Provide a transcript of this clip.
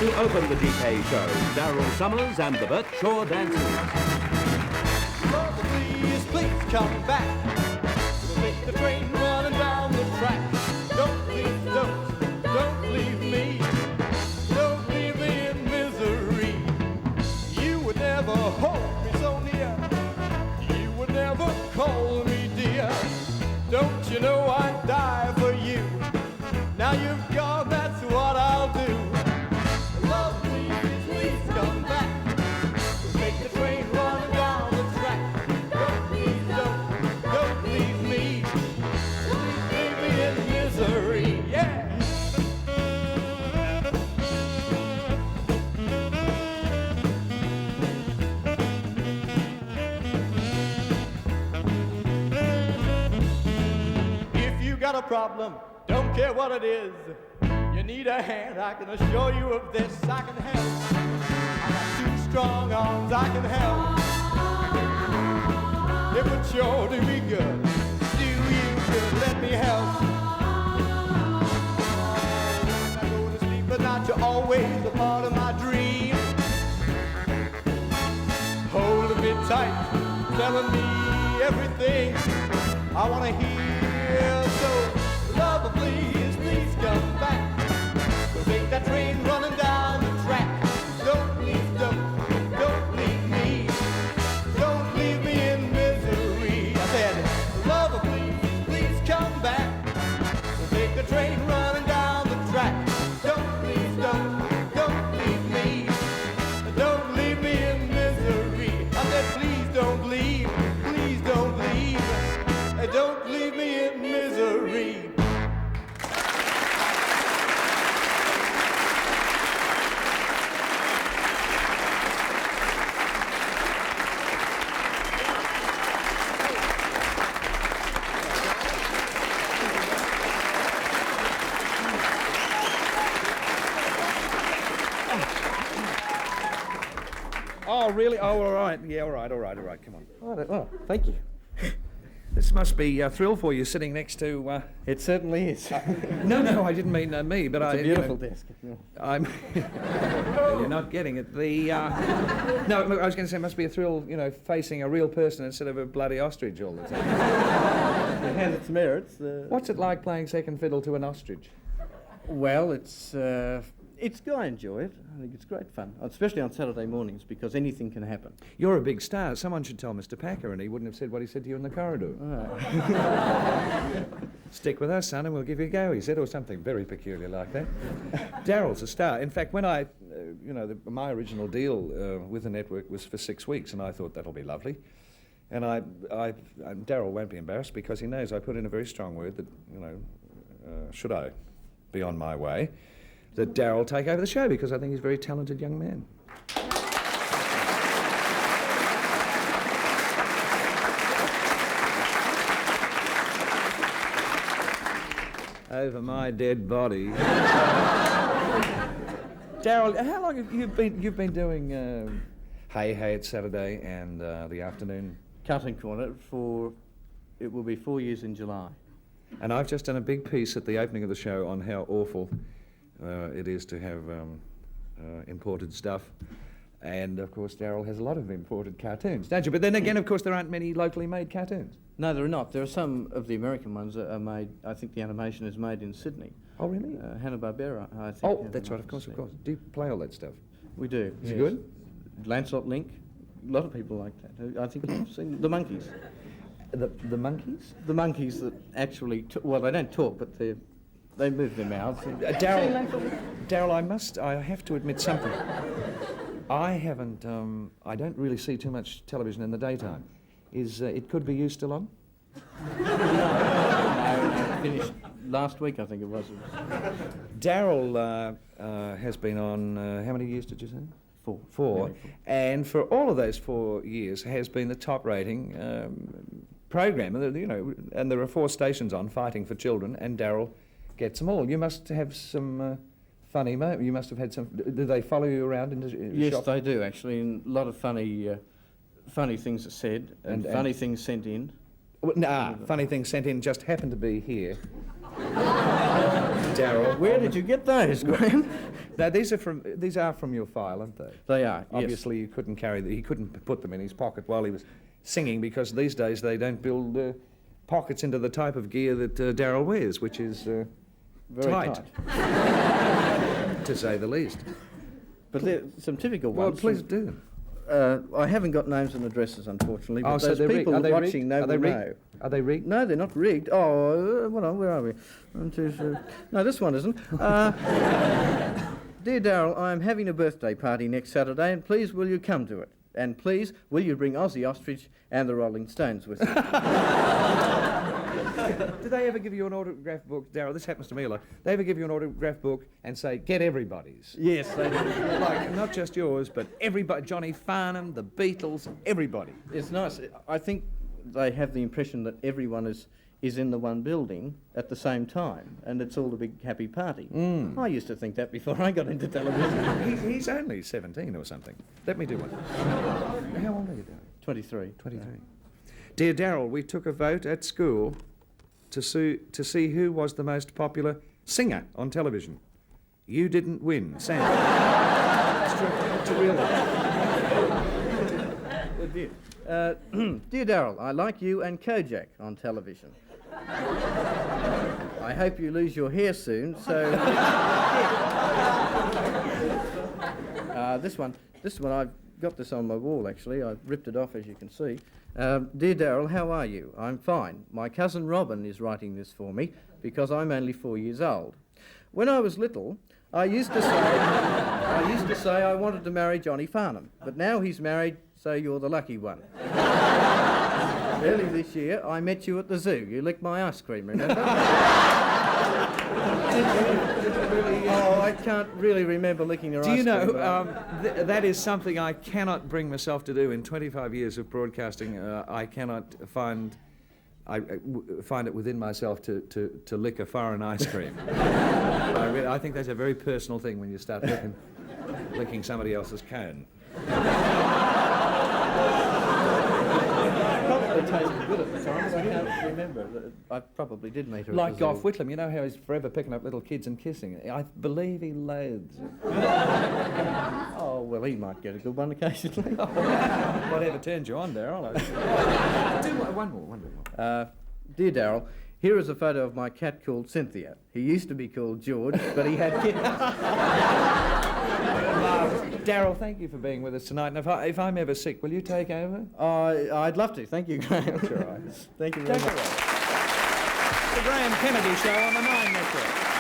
to open the DK show, Daryl Somers and the Burt Shaw Dancers. Lord, please come back. We'll make the train running down the track. Don't leave me. Don't leave me in misery. You would never hold me so near. You would never call me dear. Don't you know I'd die for you? Now you've gone, that's what I'll do. Love, please come back. We'll make the train running down the track. Don't leave me. Don't leave me in misery. Yeah. If you got a problem, don't care what it is, you need a hand, I can assure you of this, I can help. I got two strong arms, I can help. It would sure do me good, do you good, let me help. When I go to sleep at night, you're always a part of my dream. Holding me tight, telling me everything I want to hear, so love, please come back. We'll make that train running down the track. Don't leave me. Don't leave me in misery. I said, love, please come back. We'll make the train running down the track. Don't leave me. Don't leave me in misery. I said, please don't leave. Don't leave me in misery. Oh, really? Oh, all right. Yeah, all right. Come on. Oh, thank you. This must be a thrill for you sitting next to... It certainly is. No, I didn't mean me, but it's a beautiful desk. I'm... You're not getting it. No, I was going to say it must be a thrill, facing a real person instead of a bloody ostrich all the time. It has its merits. What's it like playing second fiddle to an ostrich? Well, it's I enjoy it. I think it's great fun, especially on Saturday mornings, because anything can happen. You're a big star. Someone should tell Mr. Packer, and he wouldn't have said what he said to you in the corridor. Stick with us, son, and we'll give you a go, he said, or something very peculiar like that. Daryl's a star. In fact, when I, my original deal with the network was for 6 weeks, and I thought that'll be lovely. And Daryl won't be embarrassed because he knows I put in a very strong word that, should I be on my way, that Daryl take over the show because I think he's a very talented young man. Over my dead body. Daryl, how long have you been doing Hey It's Saturday and the afternoon? Cutting Corner it will be 4 years in July. And I've just done a big piece at the opening of the show on how awful it is to have imported stuff. And, of course, Daryl has a lot of imported cartoons, don't you? But then again, of course, there aren't many locally made cartoons. No, there are not. There are some of the American ones that are made, I think the animation is made in Sydney. Oh, really? Hanna-Barbera, I think. Oh, that's right, of course. Do you play all that stuff? We do. Is it good? Lancelot Link, a lot of people like that. I think you've seen the monkeys. The monkeys? The monkeys that actually, well, they don't talk, but they move their mouths. Daryl, I have to admit something. I don't really see too much television in the daytime. Is It Could Be You still on? I finished last week, I think it was. Daryl has been on, how many years did you say? 4. 4. And for all of those 4 years has been the top rating program. And there are 4 stations on fighting for children, and Daryl gets them all. You must have some funny moments. You must have had some... Do they follow you around in the yes, shop? They do, actually, and a lot of funny things are said and funny things sent in. Funny things sent in just happen to be here. Daryl. Where did you get those, Graham? Now, these are from your file, aren't they? They are, yes. Obviously, he couldn't put them in his pocket while he was singing, because these days they don't build pockets into the type of gear that Daryl wears, which is Very tight, to say the least. But there are some typical Well, ones. please do. I haven't got names and addresses, unfortunately, but So those they're people rigged. Are they watching rigged? know Are they will know. rigged? Are they rigged? No, they're not rigged. Oh, hold on, where are we? 1, 2, 3. No, this one isn't. Dear Daryl, I am having a birthday party next Saturday, and please will you come to it? And please, will you bring Ozzy Ostrich and the Rolling Stones with you? Did they ever give you an autograph book, Daryl? This happens to me a lot. They ever give you an autograph book and say, get everybody's? Yes, they do. Like, not just yours, but everybody. Johnny Farnham, the Beatles, everybody. It's nice. I think they have the impression that everyone is in the one building at the same time, and it's all a big happy party. I used to think that before I got into television. He's only 17 or something. Let me do one. How old are you, Daryl? 23. 23. Dear Daryl, we took a vote at school to see who was the most popular singer on television. You didn't win, Sam. It's true. It's a real one. Dear Daryl, I like you and Kojak on television. I hope you lose your hair soon, so... This one, I've got this on my wall, actually. I've ripped it off, as you can see. Dear Daryl, how are you? I'm fine. My cousin Robin is writing this for me because I'm only 4 years old. When I was little, I used to say I wanted to marry Johnny Farnham, but now he's married, so you're the lucky one. Early this year, I met you at the zoo. You licked my ice cream, remember? Oh, I can't really remember licking your ice cream. Do you know, that is something I cannot bring myself to do in 25 years of broadcasting. I cannot find it within myself to lick a foreign ice cream. I think that's a very personal thing when you start licking somebody else's cone. It tasted good at the time, but I can't remember. I probably did meet her at Like the Gough zoo. Whitlam, you know how he's forever picking up little kids and kissing. I believe he loathes it. Oh, well, he might get a good one occasionally. Whatever turns you on, Daryl. Do one more. Dear Daryl, here is a photo of my cat called Cynthia. He used to be called George, but he had kittens. Daryl, thank you for being with us tonight. And if I'm ever sick, will you take over? I'd love to. Thank you, Graham. That's all right. Thank you very much. The Graham Kennedy Show on the 9 Network.